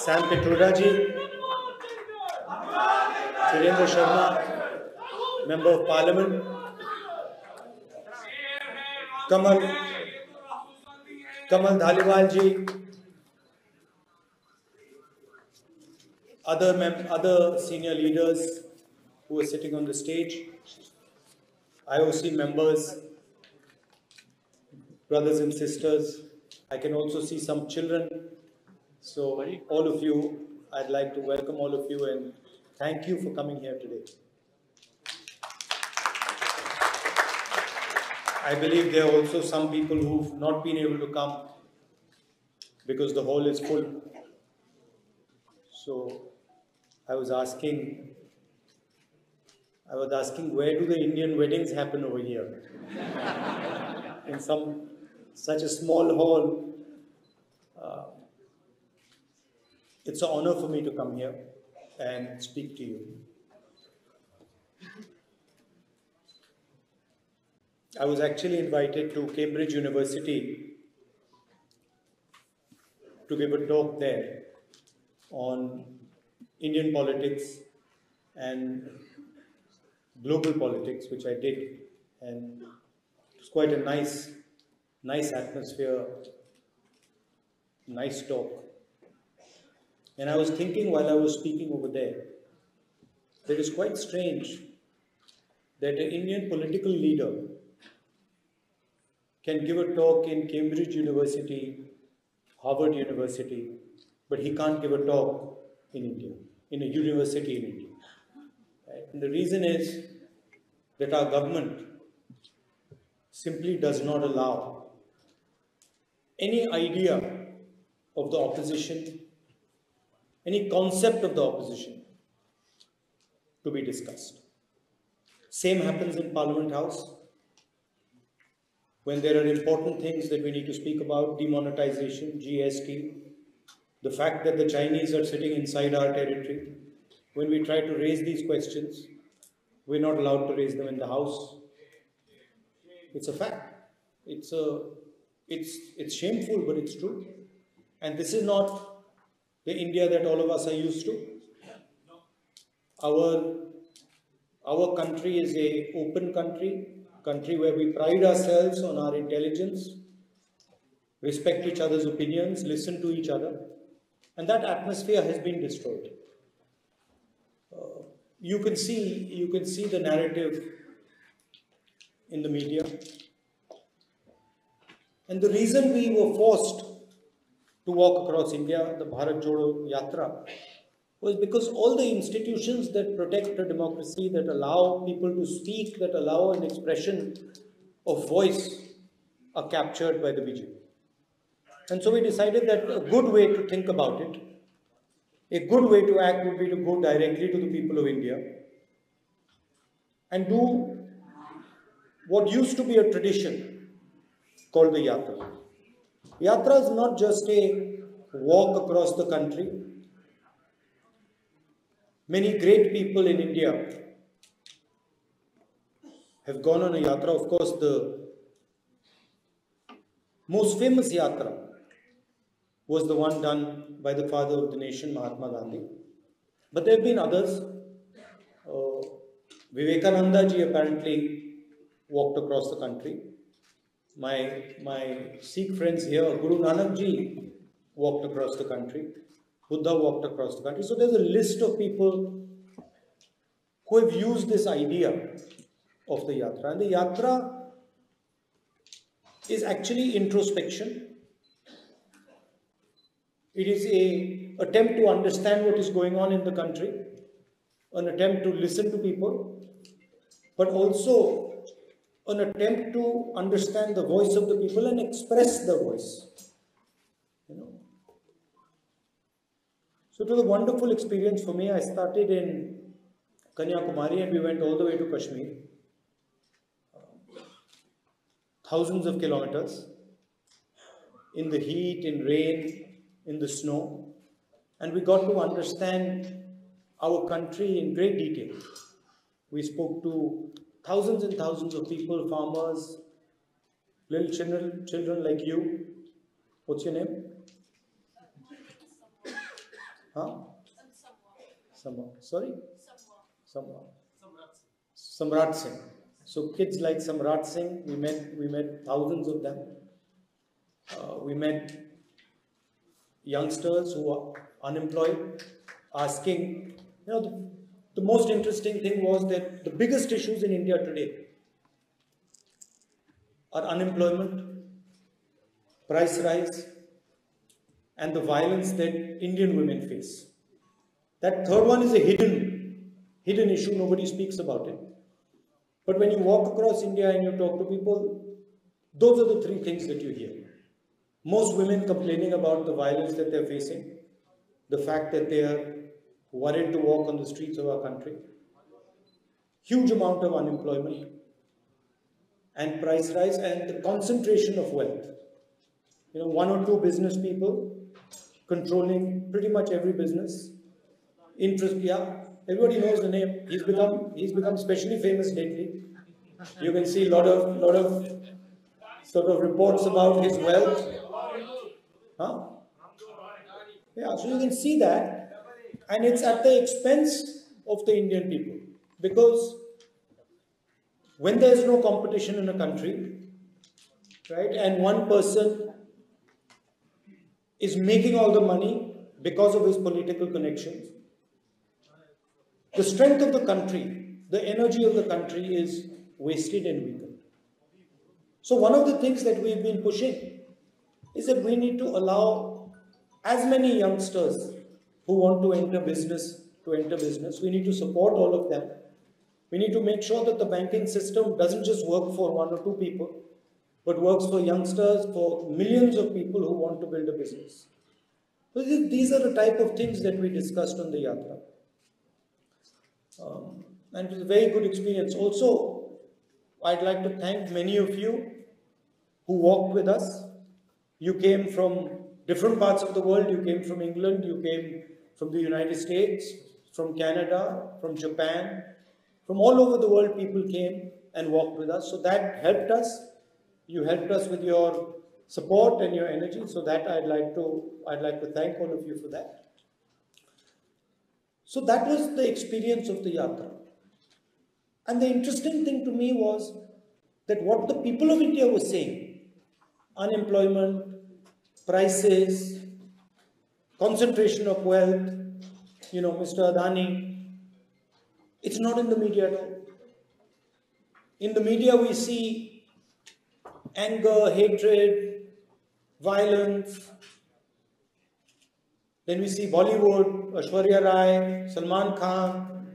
Sam Petroda ji, Surendra Sharma, Member of Parliament, Kamal Dhaliwal ji, other senior leaders who are sitting on the stage, IOC members, brothers and sisters. I can also see some children. So all of you, I'd like to welcome all of you and thank you for coming here today. I believe there are also some people who've not been able to come because the hall is full. So I was asking where do the Indian weddings happen over here? In such a small hall. It's an honor for me to come here and speak to you. I was actually invited to Cambridge University to give a talk there on Indian politics and global politics, which I did. And it was quite a nice atmosphere, nice talk. And I was thinking while I was speaking over there, that it's quite strange that an Indian political leader can give a talk in Cambridge University, Harvard University, but he can't give a talk in India, in a university in India. Right? And the reason is that our government simply does not allow any idea of the opposition, any concept of the opposition to be discussed. Same happens in Parliament House. When there are important things that we need to speak about, demonetization, GST, the fact that the Chinese are sitting inside our territory, when we try to raise these questions, we're not allowed to raise them in the House. It's a fact. It's shameful, but it's true. And this is not the India that all of us are used to. Our country is an open country where we pride ourselves on our intelligence, respect each other's opinions, listen to each other. And that atmosphere has been destroyed. You can see the narrative in the media. And the reason we were forced to walk across India, the Bharat Jodo Yatra, was because all the institutions that protect a democracy, that allow people to speak, that allow an expression of voice, are captured by the BJP. And so we decided that a good way to think about it, a good way to act would be to go directly to the people of India and do what used to be a tradition called the Yatra. Yatra is not just a walk across the country. Many great people in India have gone on a Yatra. Of course, the most famous Yatra was the one done by the father of the nation, Mahatma Gandhi. But there have been others. Vivekananda ji apparently walked across the country. My Sikh friends here, Guru Nanak ji walked across the country. Buddha walked across the country. So there's a list of people who have used this idea of the Yatra. And the Yatra is actually introspection. It is an attempt to understand what is going on in the country, an attempt to listen to people, but also an attempt to understand the voice of the people and express the voice. So it was a wonderful experience for me. I started in Kanyakumari and we went all the way to Kashmir. Thousands of kilometers in the heat, in rain, in the snow. And we got to understand our country in great detail. We spoke to thousands and thousands of people, farmers, little children like you. What's your name? Huh? Sorry? Samrat Singh. So kids like Samrat Singh, we met thousands of them. We met youngsters who are unemployed, asking, the most interesting thing was that the biggest issues in India today are unemployment, price rise, and the violence that Indian women face. That third one is a hidden issue, nobody speaks about it. But when you walk across India and you talk to people, those are the three things that you hear. Most women complaining about the violence that they're facing, the fact that they are worried to walk on the streets of our country, huge amount of unemployment, and price rise, and the concentration of wealth. One or two business people controlling pretty much every business. Everybody knows the name. He's become especially famous lately. You can see a lot of sort of reports about his wealth. Huh? Yeah, so you can see that, and it's at the expense of the Indian people, because when there's no competition in a country, right, and one person is making all the money because of his political connections, the strength of the country, the energy of the country is wasted and weakened. So one of the things that we've been pushing is that we need to allow as many youngsters who want to enter business. We need to support all of them. We need to make sure that the banking system doesn't just work for one or two people, but works for youngsters, for millions of people who want to build a business. So these are the type of things that we discussed on the Yatra. And it was a very good experience. Also, I'd like to thank many of you who walked with us. You came from different parts of the world. You came from England, you came from the United States, from Canada, from Japan, from all over the world people came and walked with us. So that helped us. You helped us with your support and your energy. So that I'd like to thank all of you for that. So that was the experience of the Yatra. And the interesting thing to me was that what the people of India were saying, unemployment, prices, concentration of wealth, Mr. Adani, it's not in the media at all. In the media we see anger, hatred, violence. Then we see Bollywood, Aishwarya Rai, Salman Khan,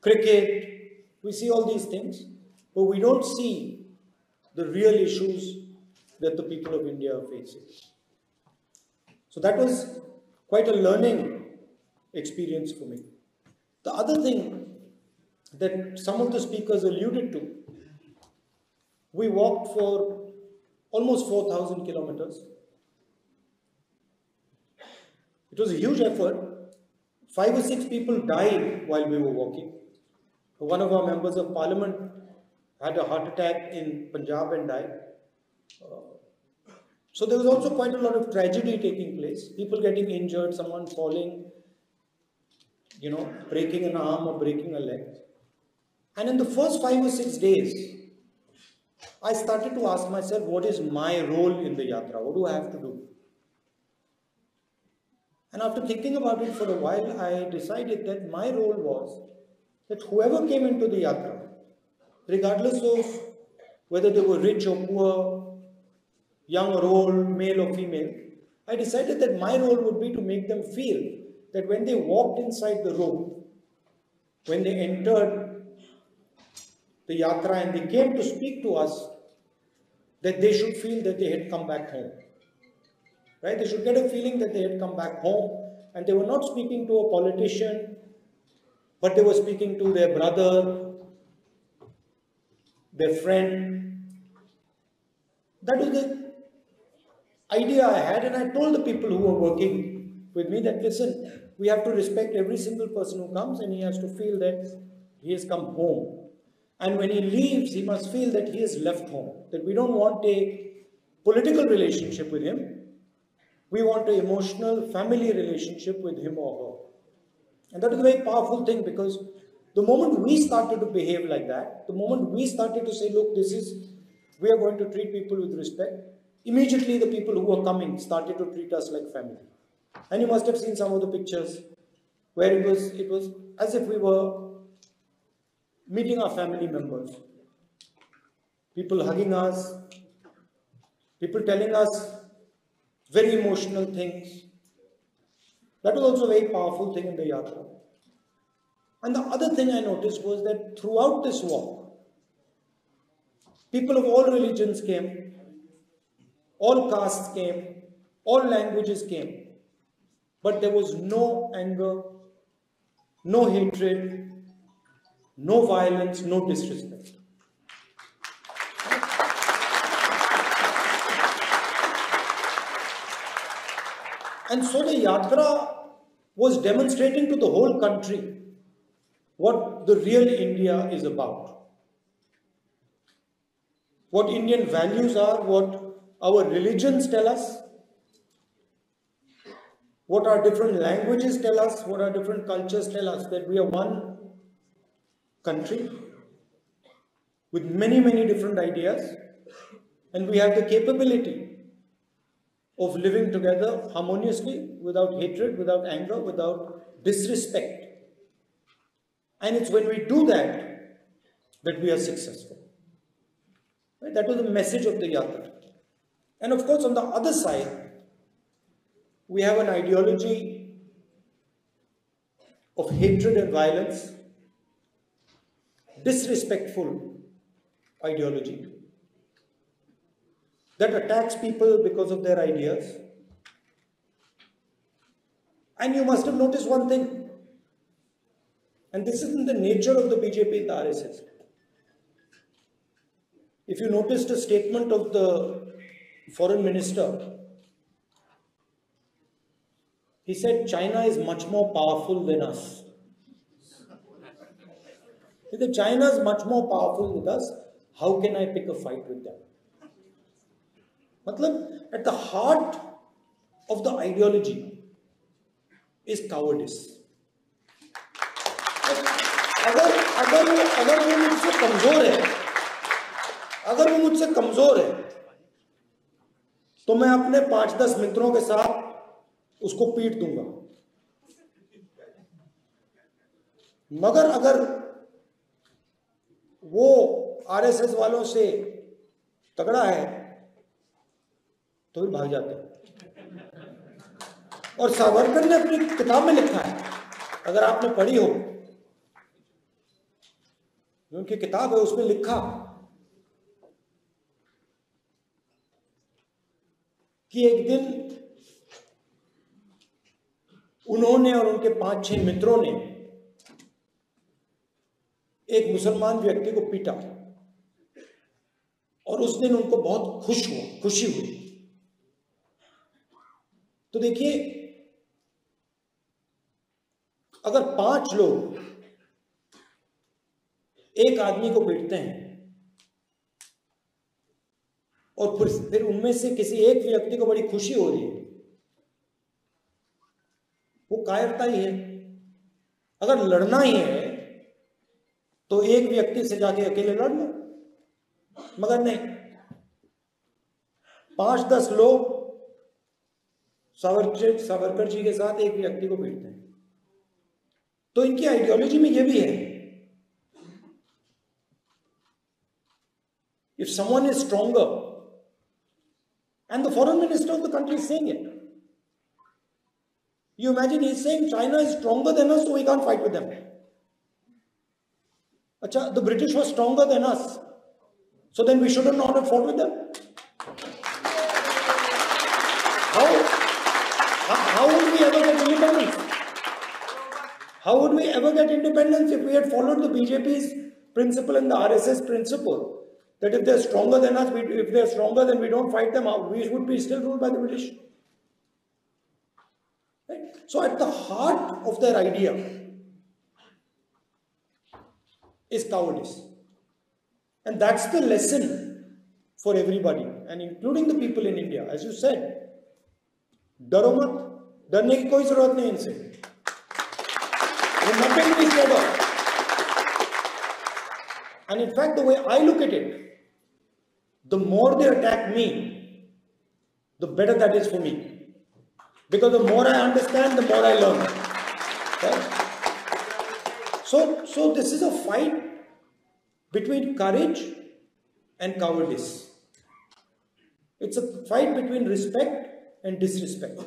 cricket. We see all these things, but we don't see the real issues that the people of India are facing. So that was quite a learning experience for me. The other thing that some of the speakers alluded to, we walked for almost 4,000 kilometers. It was a huge effort. 5 or 6 people died while we were walking. One of our members of parliament had a heart attack in Punjab and died. So there was also quite a lot of tragedy taking place. People getting injured, someone falling, breaking an arm or breaking a leg. And in the first 5 or 6 days, I started to ask myself, what is my role in the Yatra? What do I have to do? And after thinking about it for a while, I decided that my role was that whoever came into the Yatra, regardless of whether they were rich or poor, young or old, male or female, I decided that my role would be to make them feel that when they walked inside the room, when they entered the Yatra and they came to speak to us, that they should feel that they had come back home. Right? They should get a feeling that they had come back home and they were not speaking to a politician, but they were speaking to their brother, their friend. That was the idea I had, and I told the people who were working with me that, listen, we have to respect every single person who comes, and he has to feel that he has come home. And when he leaves, he must feel that he has left home, that we don't want a political relationship with him. We want an emotional family relationship with him or her. And that is a very powerful thing, because the moment we started to behave like that, the moment we started to say, look, we are going to treat people with respect, immediately the people who were coming started to treat us like family. And you must have seen some of the pictures where it was as if we were meeting our family members. People hugging us, people telling us very emotional things. That was also a very powerful thing in the yatra. And the other thing I noticed was that throughout this walk, people of all religions came, all castes came, all languages came, but there was no anger, no hatred, no violence, no disrespect. And so the yatra was demonstrating to the whole country what the real India is about. What Indian values are, what our religions tell us, what our different languages tell us, what our different cultures tell us, that we are one country with many, many different ideas, and we have the capability of living together harmoniously, without hatred, without anger, without disrespect. And it's when we do that that we are successful. Right? That was the message of the yatra. And of course, on the other side, we have an ideology of hatred and violence, disrespectful ideology that attacks people because of their ideas. And you must have noticed one thing, and this isn't the nature of the BJP and the RSS. If you noticed a statement of the foreign minister, he said China is much more powerful than us. He said China is much more powerful with us. How can I pick a fight with them? Matlab, at the heart of the ideology is cowardice. अगर वो मुझसे कमजोर है तो मैं अपने 5-10 मित्रों के साथ उसको पीट दूंगा, मगर अगर वो आरएसएस वालों से तगड़ा है तो फिर भाग जाते हैं। और सावरकर ने अपनी किताब में लिखा है, अगर आपने पढ़ी हो, उनकी किताब है, उसमें लिखा कि एक दिन उन्होंने और उनके 5-6 मित्रों ने एक मुसलमान व्यक्ति को पीटा, और उस दिन उनको बहुत खुशी हुई। तो देखिए, अगर 5 लोग एक आदमी को पीटते हैं और फिर उनमें से किसी एक व्यक्ति को बड़ी खुशी हो रही है, वो कायरता ही है। अगर लड़ना ही है तो एक व्यक्ति से जाके अकेले लड़ लो, मगर नहीं, 5-10 लोग सावरकर जी के साथ एक व्यक्ति को पीटते हैं। तो इनकी आइडियोलॉजी में यह भी है, if someone is stronger, and the foreign minister of the country is saying it, you imagine he's saying China is stronger than us, so we can't fight with them. Achha, the British were stronger than us, so then we shouldn't not have fought with them. How would we ever get independence? How would we ever get independence if we had followed the BJP's principle and the RSS principle that if they're stronger than us, if they're stronger, then we don't fight them out. We would be still ruled by the British. Right? So at the heart of their idea is cowardice. And that's the lesson for everybody, and including the people in India. As you said, डरो मत, डरने की कोई जरूरत नहीं इनसे. Nothing to be scared of. And in fact, the way I look at it, the more they attack me, the better that is for me. Because the more I understand, the more I learn. Right? So this is a fight between courage and cowardice. It's a fight between respect and disrespect.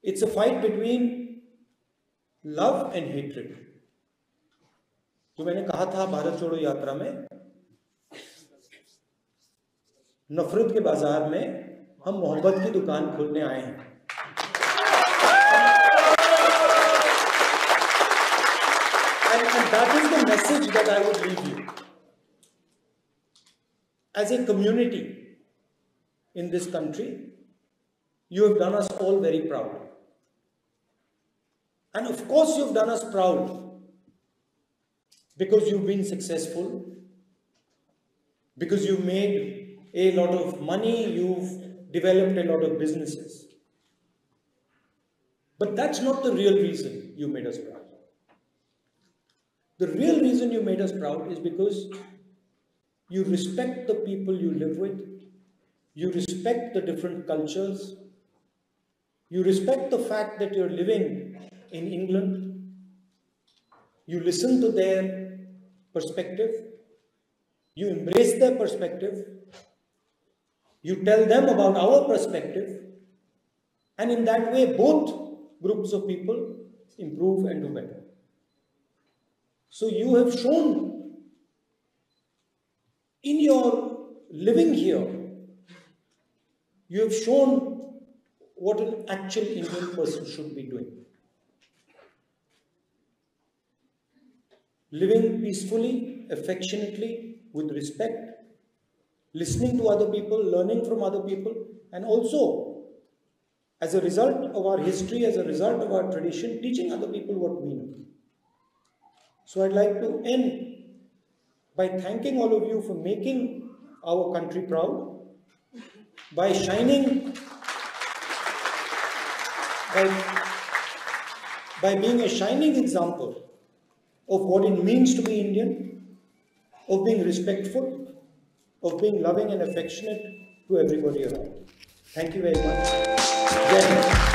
It's a fight between love and hatred. जो मैंने कहा था भारत जोड़ो यात्रा में, नफरत के बाजार में हम मोहब्बत की दुकान खोलने आए हैं. And that is the message that I would leave you. As a community in this country, you have done us all very proud. And of course you've done us proud because you've been successful, because you've made a lot of money, you've developed a lot of businesses. But that's not the real reason you made us proud. The real reason you made us proud is because you respect the people you live with, you respect the different cultures, you respect the fact that you're living in England, you listen to their perspective, you embrace their perspective, you tell them about our perspective, and in that way both groups of people improve and do better. So you have shown in your living here, you have shown what an actual Indian person should be doing. Living peacefully, affectionately, with respect, listening to other people, learning from other people, and also, as a result of our history, as a result of our tradition, teaching other people what we know. So I'd like to end by thanking all of you for making our country proud, by shining, by being a shining example of what it means to be Indian, of being respectful, of being loving and affectionate to everybody around. Thank you very much. Jai Hind.